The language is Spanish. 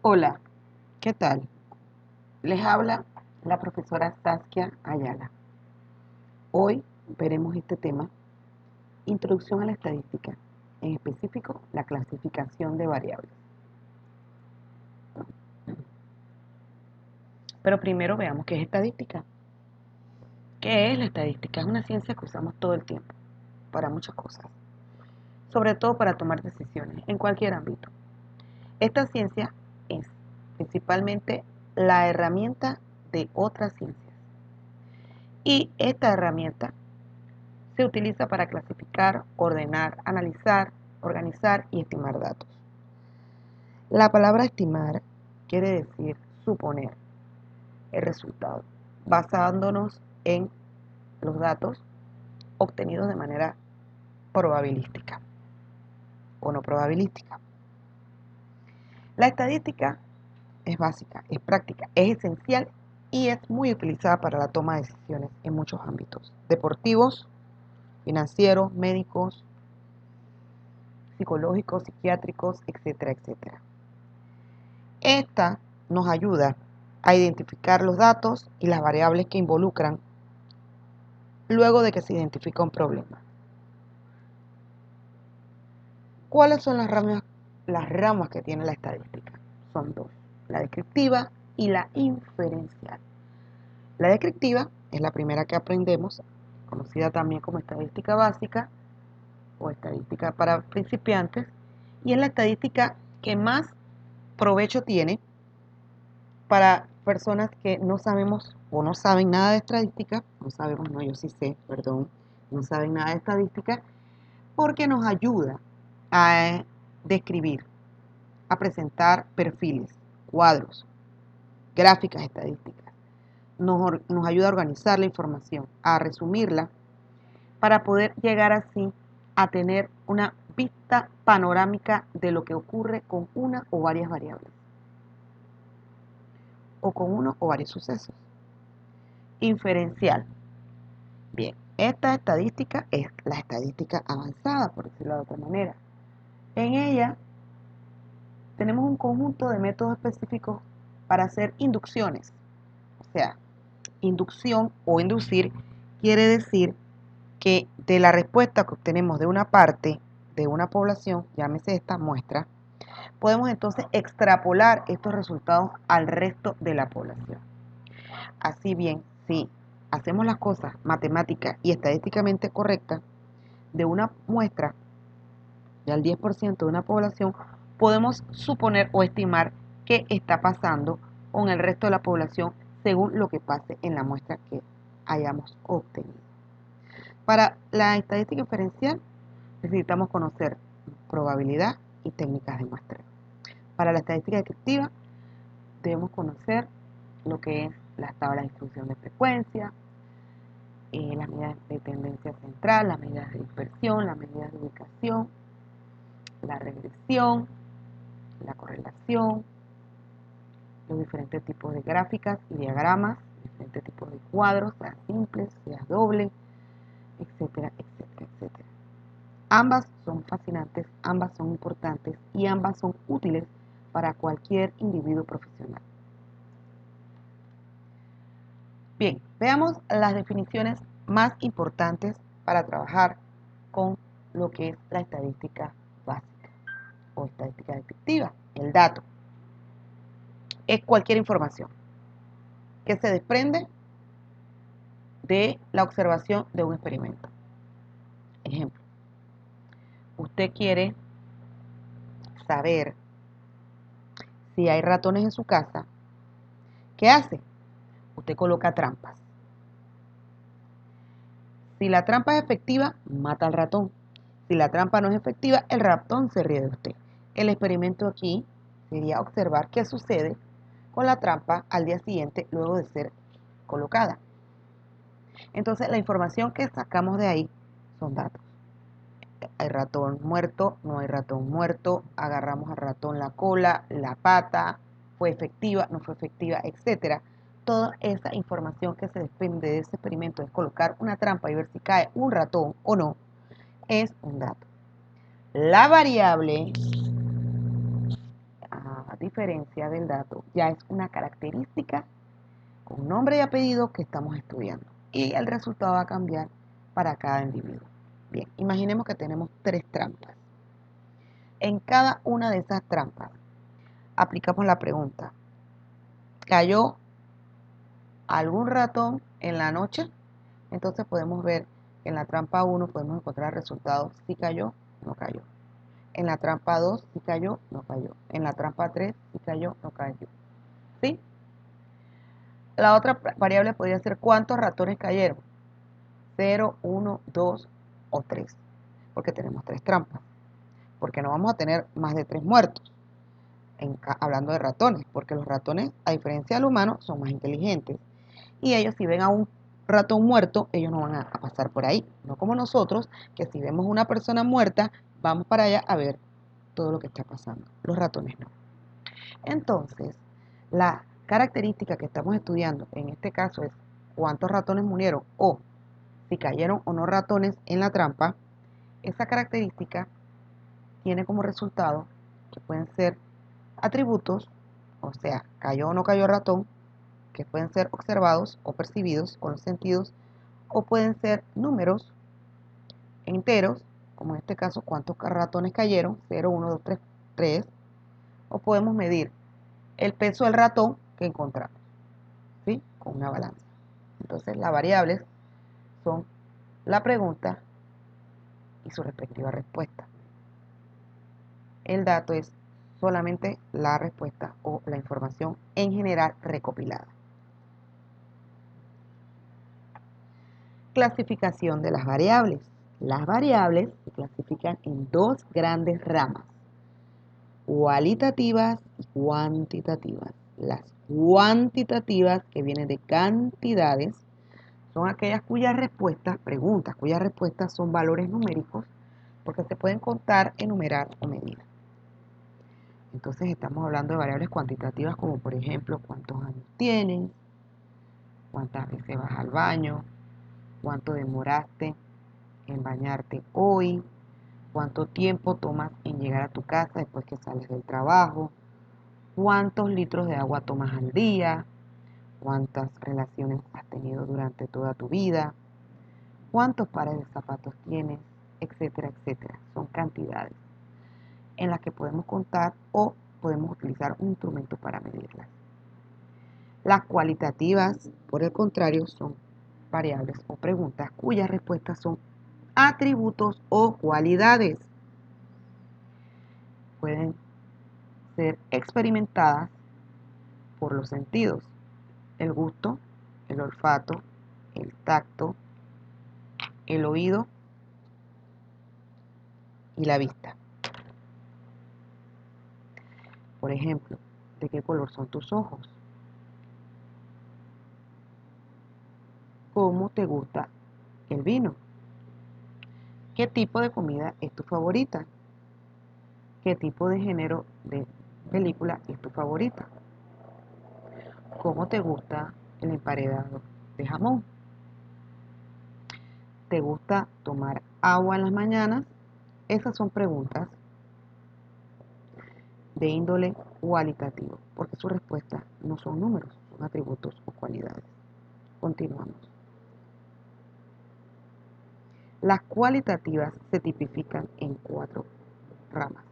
Hola, ¿qué tal? Les habla la profesora Saskia Ayala. Hoy veremos este tema, Introducción a la estadística, en específico la clasificación de variables. Pero primero veamos qué es estadística. ¿Qué es la estadística? Es una ciencia que usamos todo el tiempo, para muchas cosas, sobre todo para tomar decisiones en cualquier ámbito. Esta ciencia es principalmente la herramienta de otras ciencias. Y esta herramienta se utiliza para clasificar, ordenar, analizar, organizar y estimar datos. La palabra estimar quiere decir suponer el resultado, basándonos en los datos obtenidos de manera probabilística o no probabilística. La estadística es básica, es práctica, es esencial y es muy utilizada para la toma de decisiones en muchos ámbitos, deportivos, financieros, médicos, psicológicos, psiquiátricos, etcétera, etcétera. Esta nos ayuda a identificar los datos y las variables que involucran luego de que se identifica un problema. ¿Cuáles son las ramas que tiene la estadística? Son dos, la descriptiva y la inferencial. La descriptiva es la primera que aprendemos, conocida también como estadística básica o estadística para principiantes, y es la estadística que más provecho tiene para personas que no sabemos o no saben nada de estadística, no sabemos, no, yo sí sé, perdón, no saben nada de estadística, porque nos ayuda a describir, a presentar perfiles, cuadros, gráficas estadísticas. Nos ayuda a organizar la información, a resumirla, para poder llegar así a tener una vista panorámica de lo que ocurre con una o varias variables, o con uno o varios sucesos. Inferencial. Bien, esta estadística es la estadística avanzada, por decirlo de otra manera. En ella tenemos un conjunto de métodos específicos para hacer inducciones. O sea, inducción o inducir quiere decir que de la respuesta que obtenemos de una parte de una población, llámese esta muestra, podemos entonces extrapolar estos resultados al resto de la población. Así bien, si hacemos las cosas matemáticas y estadísticamente correctas, de una muestra del 10% de una población, podemos suponer o estimar qué está pasando con el resto de la población según lo que pase en la muestra que hayamos obtenido. Para la estadística inferencial necesitamos conocer probabilidad y técnicas de muestreo. Para la estadística descriptiva debemos conocer lo que es las tablas de distribución de frecuencia, las medidas de tendencia central, las medidas de dispersión, las medidas de ubicación, la regresión, la correlación, los diferentes tipos de gráficas y diagramas, diferentes tipos de cuadros, sean simples, sean dobles, etcétera, etcétera, etcétera. Ambas son fascinantes, ambas son importantes y ambas son útiles para cualquier individuo profesional. Bien, veamos las definiciones más importantes para trabajar con lo que es la estadística básica o estadística descriptiva. El dato es cualquier información que se desprende de la observación de un experimento. Ejemplo, usted quiere saber si hay ratones en su casa. ¿Qué hace? Usted coloca trampas. Si la trampa es efectiva, mata al ratón. Si la trampa no es efectiva, el ratón se ríe de usted. El experimento aquí sería observar qué sucede con la trampa al día siguiente luego de ser colocada. Entonces, la información que sacamos de ahí son datos. Hay ratón muerto, no hay ratón muerto, agarramos al ratón la cola, la pata, fue efectiva, no fue efectiva, etcétera. Toda esa información que se desprende de ese experimento es colocar una trampa y ver si cae un ratón o no, es un dato. La variable, diferencia del dato ya es una característica con nombre y apellido que estamos estudiando. Y el resultado va a cambiar para cada individuo. Bien, imaginemos que tenemos 3 trampas. En cada una de esas trampas aplicamos la pregunta: ¿cayó algún ratón en la noche? Entonces podemos ver que en la trampa 1 podemos encontrar el resultado: si cayó, no cayó. En la trampa 2, si cayó, no cayó. En la trampa 3, si cayó, no cayó. ¿Sí? La otra variable podría ser cuántos ratones cayeron: 0, 1, 2 o 3, porque tenemos 3 trampas. Porque no vamos a tener más de 3 muertos, hablando de ratones, porque los ratones, a diferencia del humano, son más inteligentes. Y ellos, si ven a un ratón muerto, ellos no van a pasar por ahí. No como nosotros, que si vemos una persona muerta, vamos para allá a ver todo lo que está pasando. Los ratones no. Entonces, la característica que estamos estudiando en este caso es cuántos ratones murieron o si cayeron o no ratones en la trampa. Esa característica tiene como resultado que pueden ser atributos, o sea, cayó o no cayó ratón, que pueden ser observados o percibidos con los sentidos, o pueden ser números enteros, como en este caso cuántos ratones cayeron: 0, 1, 2, 3, 3, o podemos medir el peso del ratón que encontramos, ¿sí? Con una balanza. Entonces las variables son la pregunta y su respectiva respuesta. El dato es solamente la respuesta o la información en general recopilada. Clasificación de las variables. Las variables se clasifican en 2 grandes ramas: cualitativas y cuantitativas. Las cuantitativas, que vienen de cantidades, son aquellas cuyas respuestas, preguntas cuyas respuestas son valores numéricos, porque se pueden contar, enumerar o medir. Entonces estamos hablando de variables cuantitativas como por ejemplo cuántos años tienes, cuántas veces vas al baño, cuánto demoraste en bañarte hoy, cuánto tiempo tomas en llegar a tu casa después que sales del trabajo, cuántos litros de agua tomas al día, cuántas relaciones has tenido durante toda tu vida, cuántos pares de zapatos tienes, etcétera, etcétera. Son cantidades en las que podemos contar o podemos utilizar un instrumento para medirlas. Las cualitativas, por el contrario, son variables o preguntas cuyas respuestas son atributos o cualidades. Pueden ser experimentadas por los sentidos: el gusto, el olfato, el tacto, el oído y la vista. Por ejemplo, ¿de qué color son tus ojos? ¿Cómo te gusta el vino? ¿Qué tipo de comida es tu favorita? ¿Qué tipo de género de película es tu favorita? ¿Cómo te gusta el emparedado de jamón? ¿Te gusta tomar agua en las mañanas? Esas son preguntas de índole cualitativo, porque sus respuestas no son números, son atributos o cualidades. Continuamos. Las cualitativas se tipifican en 4 ramas: